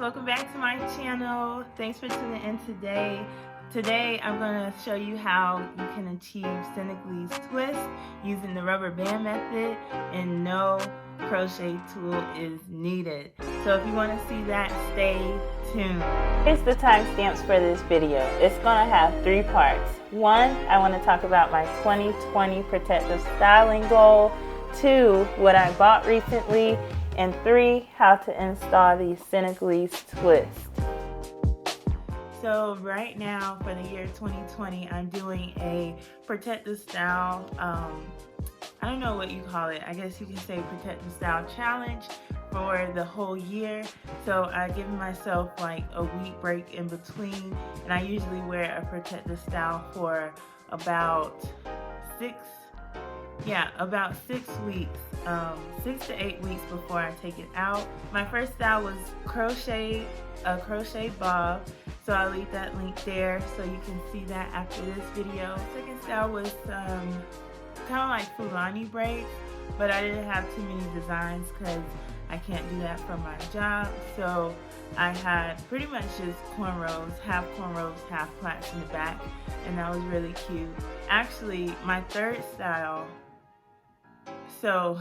welcome back to my channel. Thanks for tuning in today. Today I'm going to show you how you can achieve Senegalese twist using the rubber band method and no crochet tool is needed. So if you want to see that, stay tuned. Here's the timestamps for this video. It's going to have 3 parts. 1, I want to talk about my 2020 protective styling goal. 2, what I bought recently. And 3, how to install the Senegalese twist. So right now for the year 2020, I'm doing a protective style, I don't know what you call it. I guess you can say protective style challenge for the whole year. So I give myself like a week break in between, and I usually wear a protective style for about 6 weeks, 6 to 8 weeks before I take it out. My first style was a crochet bob, so I'll leave that link there so you can see that after this video. Second style was kind of like Fulani braids, but I didn't have too many designs because I can't do that for my job. So I had pretty much just cornrows, half plaits in the back, and that was really cute. Actually, my third style, so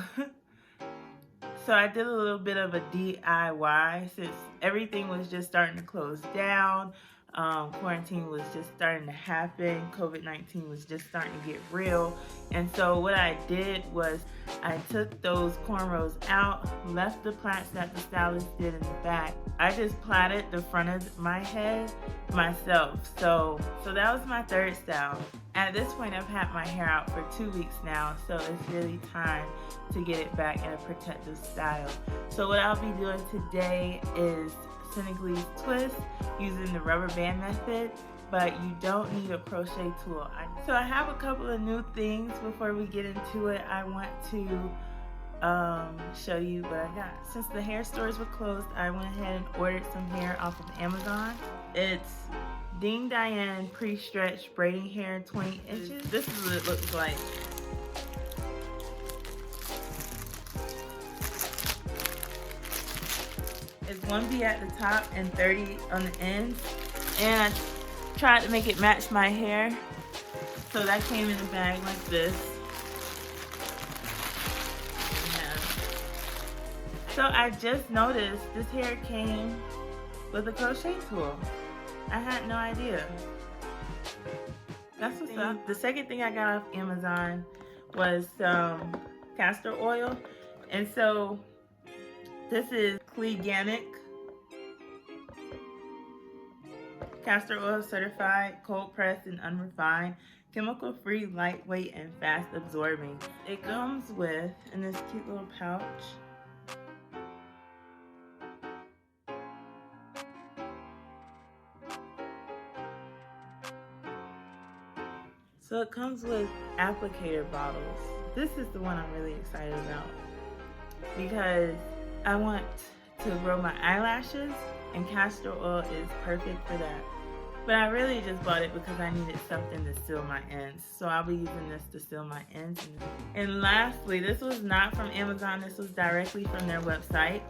I did a little bit of a DIY since everything was just starting to close down. Quarantine was just starting to happen. COVID-19 was just starting to get real. And so what I did was I took those cornrows out, left the plaits that the stylist did in the back. I just plaited the front of my head myself. So that was my third style. At this point, I've had my hair out for 2 weeks now, so it's really time to get it back in a protective style. So what I'll be doing today is Senegalese twist using the rubber band method, but you don't need a crochet tool. So I have a couple of new things before we get into it. I want to show you what I got. Since the hair stores were closed, I went ahead and ordered some hair off of Amazon. It's Dian pre-stretched braiding hair, 20 inches. This is what it looks like. It's 1B at the top and 30 on the ends. And I tried to make it match my hair. So that came in a bag like this. So I just noticed this hair came with a crochet tool. I had no idea. That's what's up. The second thing I got off Amazon was some castor oil. And so this is organic castor oil, certified, cold pressed and unrefined, chemical free, lightweight and fast absorbing. It comes with in this cute little pouch. So it comes with applicator bottles. This is the one I'm really excited about because I want to grow my eyelashes and castor oil is perfect for that. But I really just bought it because I needed something to seal my ends. So I'll be using this to seal my ends. And lastly, this was not from Amazon. This was directly from their website.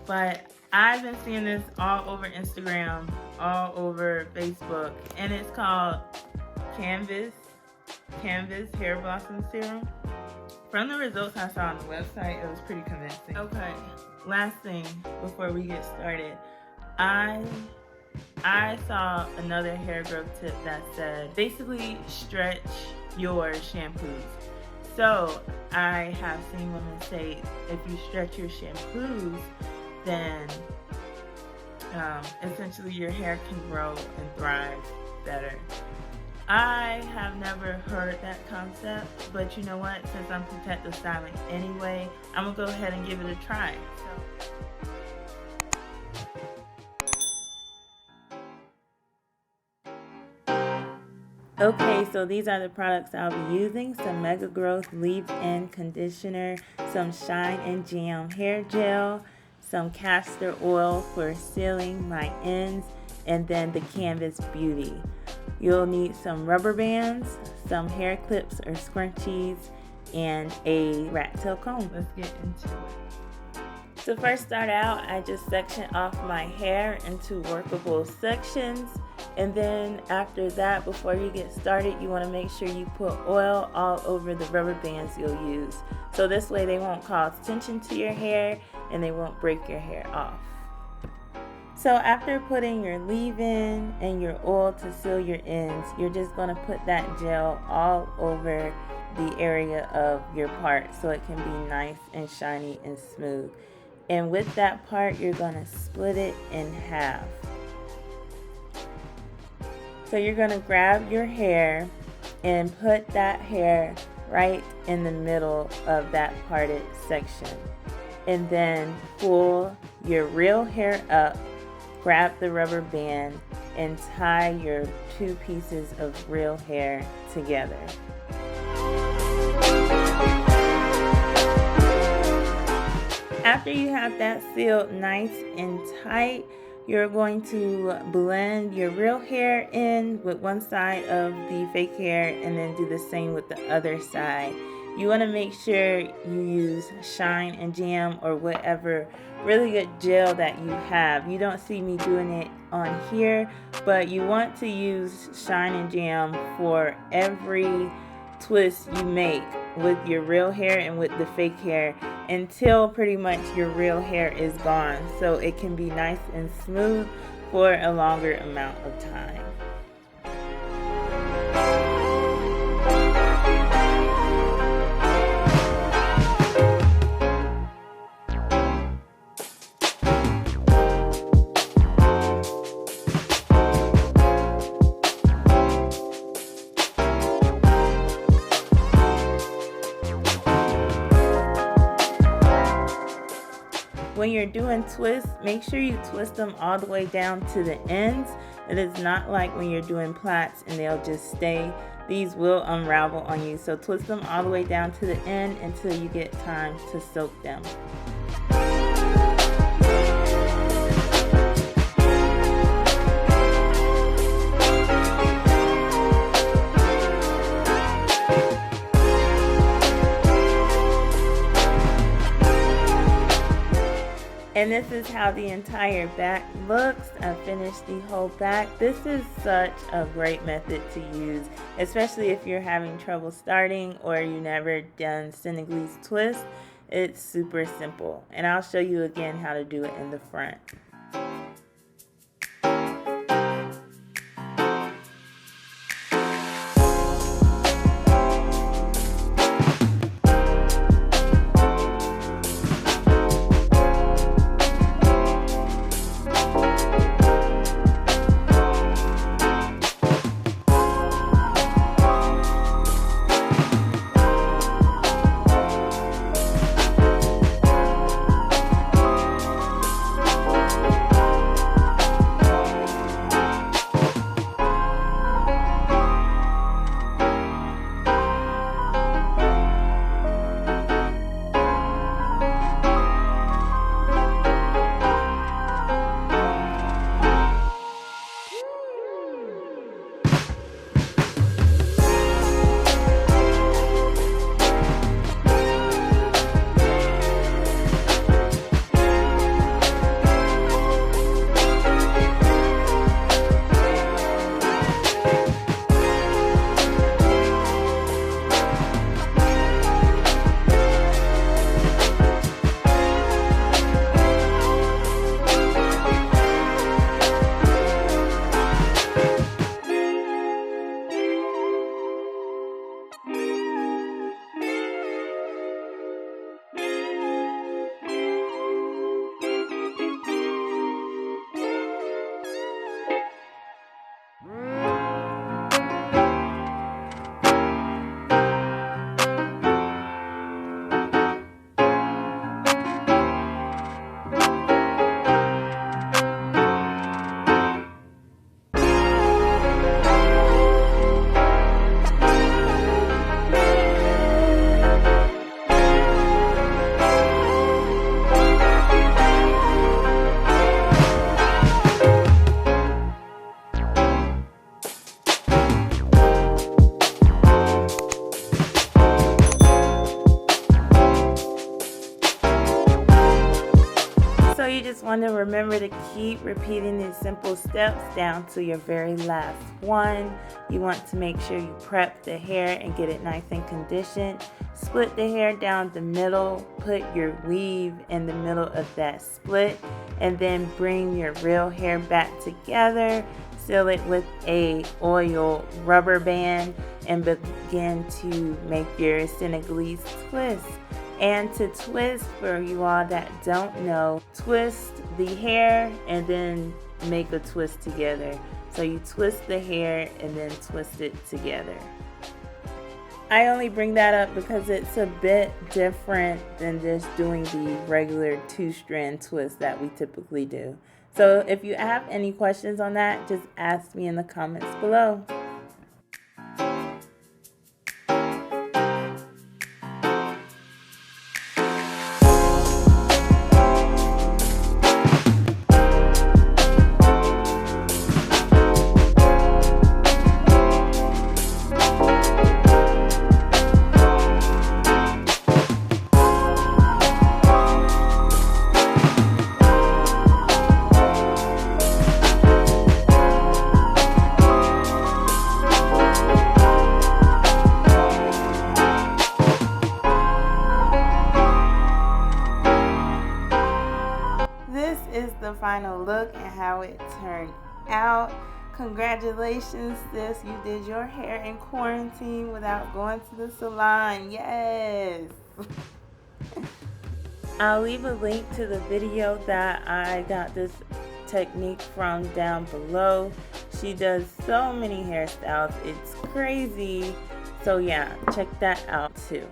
But I've been seeing this all over Instagram, all over Facebook, and it's called Canvas Hair Blossom Serum. From the results I saw on the website, it was pretty convincing. Okay, last thing before we get started. I saw another hair growth tip that said basically stretch your shampoos. So I have seen women say if you stretch your shampoos, then essentially your hair can grow and thrive better. I have never heard that concept, but you know what? Since I'm protective styling anyway, I'm gonna go ahead and give it a try. Okay, so these are the products I'll be using. Some Mega Growth Leave-In Conditioner, some Shine and Jam Hair Gel, some castor oil for sealing my ends, and then the Canvas Beauty. You'll need some rubber bands, some hair clips or scrunchies, and a rat tail comb. Let's get into it. To first start out, I just section off my hair into workable sections, and then after that, before you get started, you want to make sure you put oil all over the rubber bands you'll use, so this way they won't cause tension to your hair and they won't break your hair off. So after putting your leave-in and your oil to seal your ends, you're just going to put that gel all over the area of your part so it can be nice and shiny and smooth. And with that part, you're going to split it in half. So you're going to grab your hair and put that hair right in the middle of that parted section. And then pull your real hair up, grab the rubber band, and tie your two pieces of real hair together. After you have that sealed nice and tight, you're going to blend your real hair in with one side of the fake hair and then do the same with the other side. You want to make sure you use Shine and Jam or whatever really good gel that you have. You don't see me doing it on here, but you want to use Shine and Jam for every twist you make with your real hair and with the fake hair until pretty much your real hair is gone, so it can be nice and smooth for a longer amount of time. When you're doing twists, make sure you twist them all the way down to the ends. It is not like when you're doing plaits and they'll just stay. These will unravel on you, so twist them all the way down to the end until you get time to soak them. And this is how the entire back looks. I finished the whole back. This is such a great method to use, especially if you're having trouble starting or you never done Senegalese twist. It's super simple. And I'll show you again how to do it in the front. want to remember to keep repeating these simple steps down to your very last one. You want to make sure you prep the hair and get it nice and conditioned. Split the hair down the middle, put your weave in the middle of that split, and then bring your real hair back together. Seal it with a oil rubber band and begin to make your Senegalese twist. And to twist, for you all that don't know, twist the hair and then make a twist together. So you twist the hair and then twist it together. I only bring that up because it's a bit different than just doing the regular 2-strand twist that we typically do. So if you have any questions on that, just ask me in the comments below. The final look and how it turned out. Congratulations, sis, you did your hair in quarantine without going to the salon. Yes. I'll leave a link to the video that I got this technique from down below. She does so many hairstyles, it's crazy. So yeah, check that out too.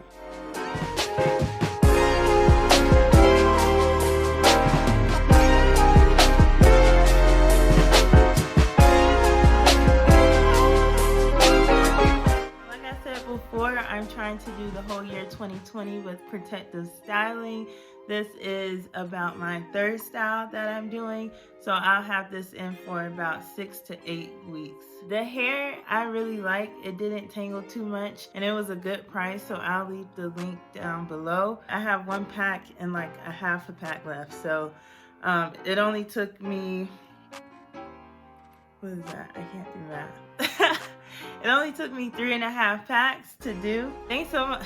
I'm trying to do the whole year 2020 with protective styling. This is about my third style that I'm doing, so I'll have this in for about 6 to 8 weeks. The hair I really like, it didn't tangle too much and it was a good price, so I'll leave the link down below. I have 1 pack and like a half a pack left, so it only took me, what is that? I can't do math. It only took me 3.5 packs to do. Thanks so much.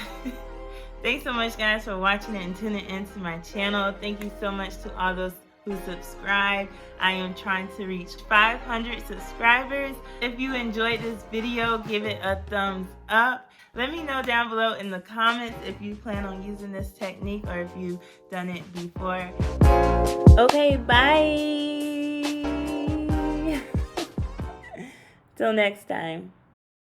Thanks so much, guys, for watching and tuning into my channel. Thank you so much to all those who subscribe. I am trying to reach 500 subscribers. If you enjoyed this video, give it a thumbs up. Let me know down below in the comments if you plan on using this technique or if you've done it before. Okay, bye. Till next time.